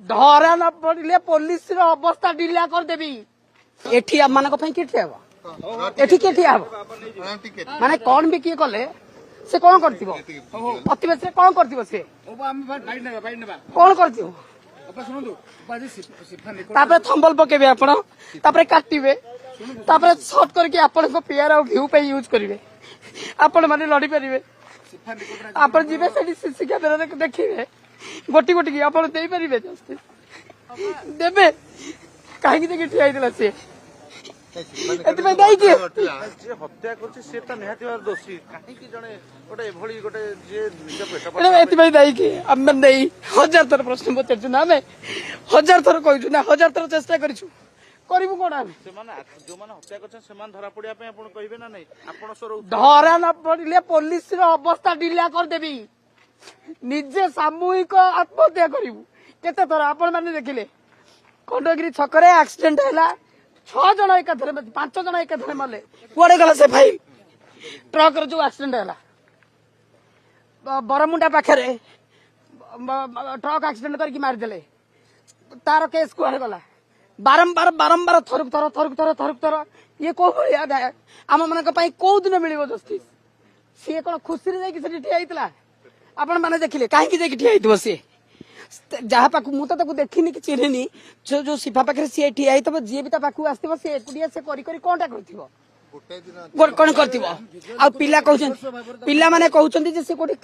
धरा न पड़े पुलिस अवस्था ढिला करदेवी एठी आप मान किए ठिया एठी किए ठिया माने कौन भी किए कले से कौन करथिबो अतिबे से कौन करथिबो से कौन करथिबो तापरे थंबल पकेबे आपण तापरे काटिबे तापरे शॉर्ट करके आपण को पीआर और व्यू पे यूज करिवे आपण माने लड़ी परिबे आपण जिबे सेठी सीसी कैमरा देखिबे गोटी गोटी की आपण देई परिबे जस्टिस देबे काहे कि ठिया आइतला से एतमे दाई के जे हत्या करछि से त निहाती बार दोषी काहे कि जने गोटे एभली गोटे जे निज पेट पर एतमे दाई के हम नहीं हजार थर प्रश्न पचारछु ना मैं हजार थर कहछु ना हजार थर चेष्टा करछु करिबु कोन हम से माने जो माने हत्या करछन से मान धरा पड़िया पे आपण कहिबे ना नहीं आपण सर धरा न पड़िले पुलिस रो अवस्था ढिला कर देबी निजे सामूहिक आत्महत्या करिबु केते थर आपण माने देखिले खंडगिरी छकरे एक्सीडेंट हैला 6 जन एक 5 जन एक मले कुआड़े गला से भाई ट्रक जो एक्सीडेंट है बरमुंडा पाखे ट्रक एक्सीडेंट करके मारिदे तार केस कुआड़े गला बारंबार बारंबार थरुक थर ये कौ भाया आम मान कौ दिन मिल जस्टिस सी कौन खुशी से ठिया आपण मैंने देखिले कहीं ठिया सी जहाँ पाक मुझे देखनी कि चिन्हनी जो जो सिफा पाखे सी ठिया होता जी भी पाक आसो सी एकुटिया से कौनटा कर कौन कर पिला कहते पिला माने कहते से कोठी